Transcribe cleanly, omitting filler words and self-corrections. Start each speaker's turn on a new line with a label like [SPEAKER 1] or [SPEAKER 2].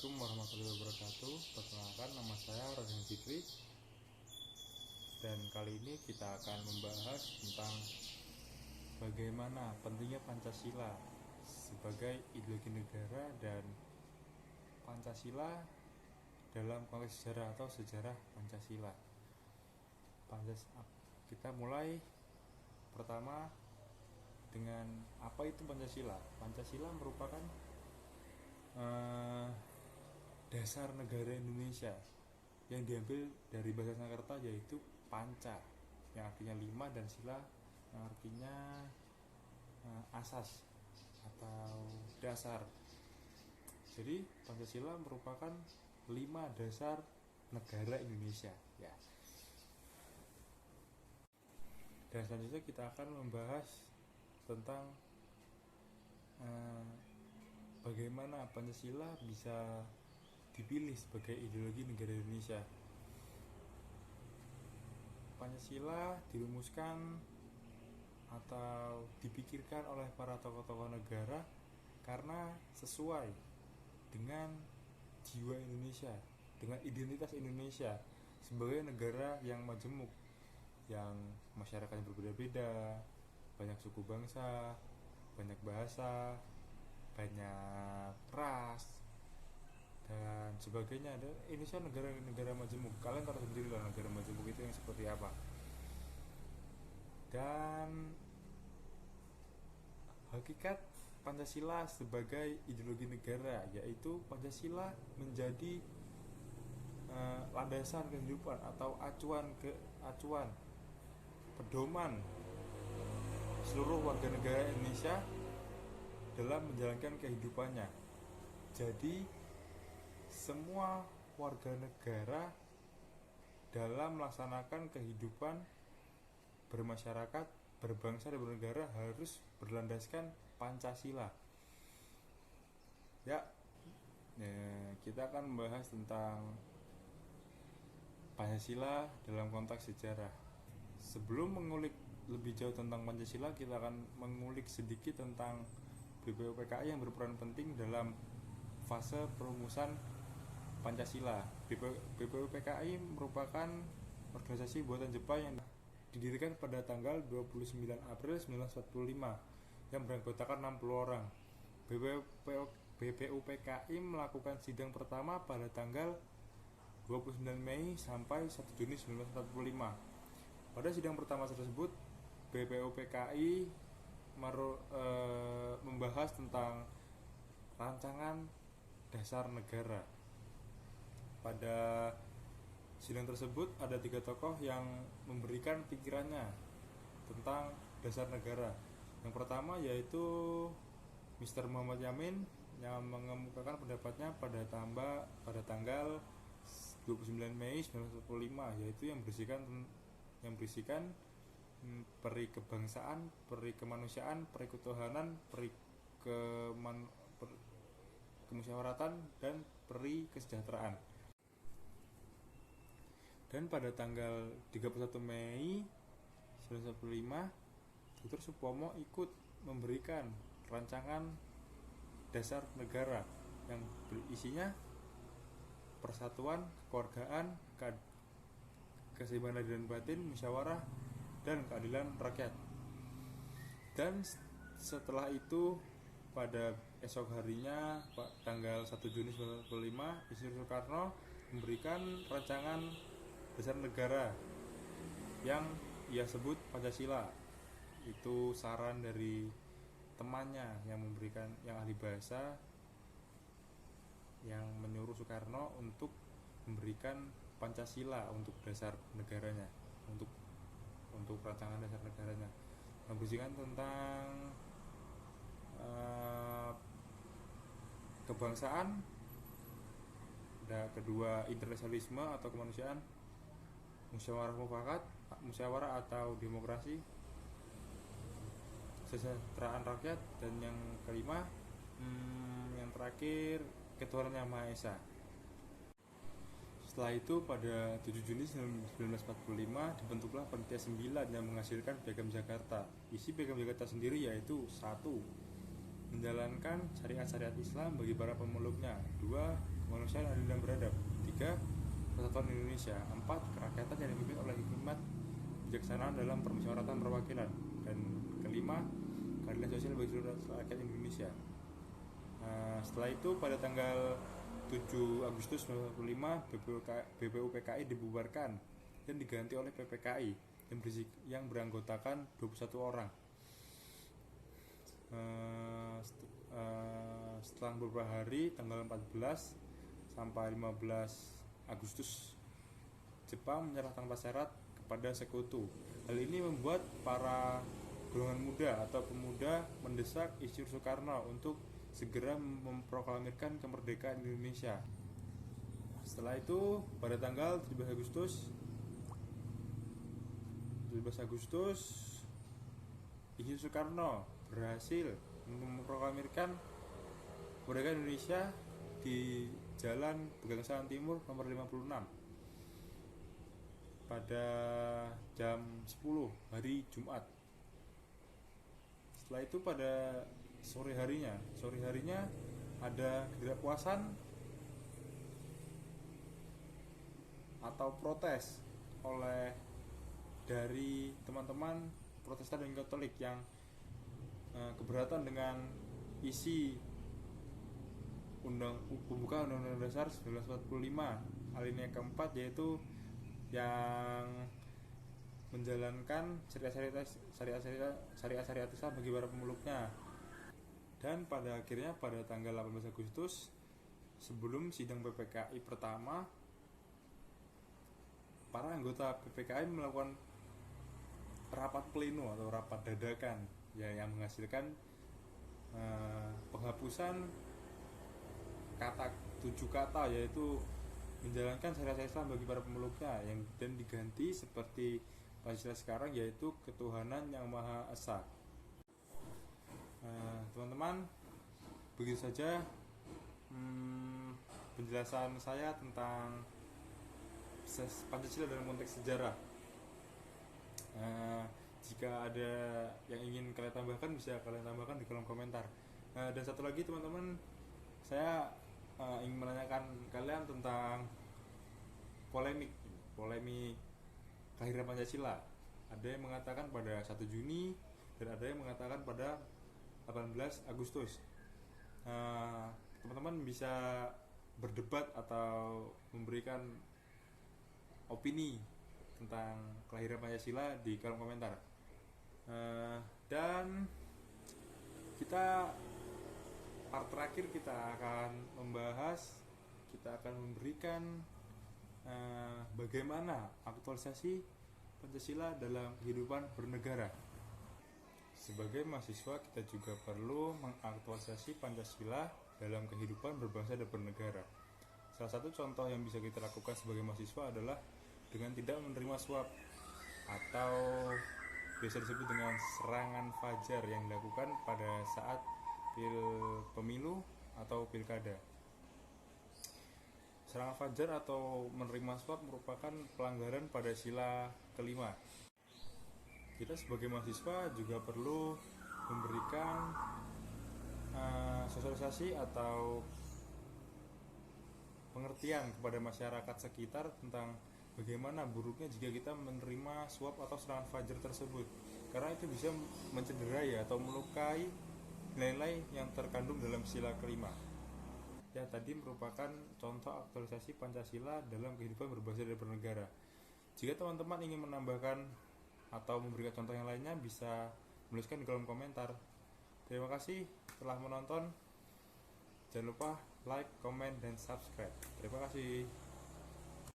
[SPEAKER 1] Assalamualaikum warahmatullahi wabarakatuh. Perkenalkan, nama saya Radian Fitri. Dan kali ini kita akan membahas tentang bagaimana pentingnya Pancasila sebagai ideologi negara dan Pancasila dalam konteks sejarah atau sejarah Pancasila. Kita mulai pertama dengan apa itu Pancasila. Pancasila merupakan dasar negara Indonesia yang diambil dari bahasa Sanskerta, yaitu panca yang artinya 5 dan sila yang artinya asas atau dasar. Jadi Pancasila merupakan 5 dasar negara Indonesia ya. Dan selanjutnya kita akan membahas tentang bagaimana Pancasila bisa dipilih sebagai ideologi negara Indonesia. Pancasila dirumuskan atau dipikirkan oleh para tokoh-tokoh negara karena sesuai dengan jiwa Indonesia, dengan identitas Indonesia sebagai negara yang majemuk, yang masyarakatnya berbeda-beda, banyak suku bangsa, banyak bahasa, banyak ras dan sebagainya. Dan Indonesia negara majemuk. Kalian tahu sendiri lah negara majemuk itu yang seperti apa. Dan hakikat Pancasila sebagai ideologi negara, yaitu Pancasila menjadi landasan kehidupan atau acuan pedoman seluruh warga negara Indonesia dalam menjalankan kehidupannya. Jadi semua warga negara dalam melaksanakan kehidupan bermasyarakat, berbangsa dan bernegara harus berlandaskan Pancasila. Ya, kita akan membahas tentang Pancasila dalam konteks sejarah. Sebelum mengulik lebih jauh tentang Pancasila, kita akan mengulik sedikit tentang BPUPKI yang berperan penting dalam fase perumusan Pancasila. BPUPKI merupakan organisasi buatan Jepang yang didirikan pada tanggal 29 April 1945 yang beranggotakan 60 orang. BPUPKI melakukan sidang pertama pada tanggal 29 Mei sampai 1 Juni 1945. Pada sidang pertama tersebut, BPUPKI membahas tentang rancangan dasar negara. Pada sidang tersebut ada 3 tokoh yang memberikan pikirannya tentang dasar negara. Yang pertama yaitu Mr. Muhammad Yamin yang mengemukakan pendapatnya pada tanggal 29 Mei 1945, yaitu yang berisikan peri kebangsaan, peri kemanusiaan, peri ketuhanan, peri kemusyawaratan, dan peri kesejahteraan. Dan pada tanggal 31 Mei 1945, Dr. Supomo ikut memberikan rancangan dasar negara yang berisinya persatuan, kekeluargaan, keseimbangan dan batin, musyawarah, dan keadilan rakyat. Dan setelah itu pada esok harinya, tanggal 1 Juni 1945, Insinyur Soekarno memberikan rancangan dasar negara yang ia sebut Pancasila. Itu saran dari temannya yang ahli bahasa, yang menyuruh Soekarno untuk memberikan Pancasila untuk dasar negaranya, untuk rancangan dasar negaranya, yang berisikan tentang kebangsaan, kedua internasionalisme atau kemanusiaan, musyawarah atau demokrasi, kesejahteraan rakyat, dan yang kelima, yang terakhir, ketuhanan yang Maha Esa. Setelah itu pada 7 Juni 1945 dibentuklah Panitia 9 yang menghasilkan Piagam Jakarta. Isi Piagam Jakarta sendiri yaitu 1. menjalankan syariat-syariat Islam bagi para pemeluknya. 2. Kemanusiaan adil dan beradab. 3. Persatuan Indonesia. 4. Kerakyatan yang dipimpin oleh hikmat bijaksanaan dalam permusyawaratan perwakilan. Dan kelima, keadilan sosial bagi seluruh rakyat Indonesia. Setelah itu pada tanggal 7 Agustus 1995 BPUPKI dibubarkan dan diganti oleh PPKI yang beranggotakan 21 orang. Setelah beberapa hari, tanggal 14 sampai 15 Agustus, Jepang menyerah tanpa syarat kepada sekutu. Hal ini membuat para golongan muda atau pemuda mendesak Isyur Soekarno untuk segera memproklamirkan kemerdekaan Indonesia. Setelah itu, pada tanggal 17 Agustus, Isyur Soekarno berhasil memproklamirkan kemerdekaan Indonesia di Jalan Pegangsaan Timur nomor 56 pada jam 10 hari Jumat. Setelah itu pada sore harinya ada ketidakpuasan atau protes oleh dari teman-teman Protestan dan Katolik yang keberatan dengan isi pembukaan Undang-Undang Dasar 1945 alinea keempat, yaitu yang menjalankan syariat-syariat Islam bagi para pemeluknya. Dan pada akhirnya pada tanggal 18 Agustus, sebelum sidang PPKI pertama, para anggota PPKI melakukan rapat pleno atau rapat dadakan yang menghasilkan penghapusan 7 kata, yaitu menjalankan syariat Islam bagi para pemeluknya, dan diganti seperti Pancasila sekarang, yaitu ketuhanan yang Maha Esa. Teman-teman, begitu saja penjelasan saya tentang Pancasila dalam konteks sejarah. Jika ada yang ingin kalian tambahkan, bisa kalian tambahkan di kolom komentar. Dan satu lagi teman-teman, saya ingin menanyakan kalian tentang polemik kelahiran Pancasila. Ada yang mengatakan pada 1 Juni dan ada yang mengatakan pada 18 Agustus. Teman-teman bisa berdebat atau memberikan opini tentang kelahiran Pancasila di kolom komentar. Dan part terakhir kita akan memberikan bagaimana aktualisasi Pancasila dalam kehidupan bernegara. Sebagai mahasiswa, kita juga perlu mengaktualisasi Pancasila dalam kehidupan berbangsa dan bernegara. Salah satu contoh yang bisa kita lakukan sebagai mahasiswa adalah dengan tidak menerima suap atau biasa disebut dengan serangan fajar yang dilakukan pada saat pemilu atau pilkada. Serangan fajar atau menerima suap merupakan pelanggaran pada sila kelima. Kita sebagai mahasiswa juga perlu memberikan sosialisasi atau pengertian kepada masyarakat sekitar tentang bagaimana buruknya jika kita menerima suap atau serangan fajar tersebut, karena itu bisa mencederai atau melukai nilai-nilai yang terkandung dalam sila kelima. Ya, tadi merupakan contoh aktualisasi Pancasila dalam kehidupan berbangsa dan bernegara. Jika teman-teman ingin menambahkan atau memberikan contoh yang lainnya, bisa menuliskan di kolom komentar. Terima kasih telah menonton. Jangan lupa like, comment, dan subscribe. Terima kasih.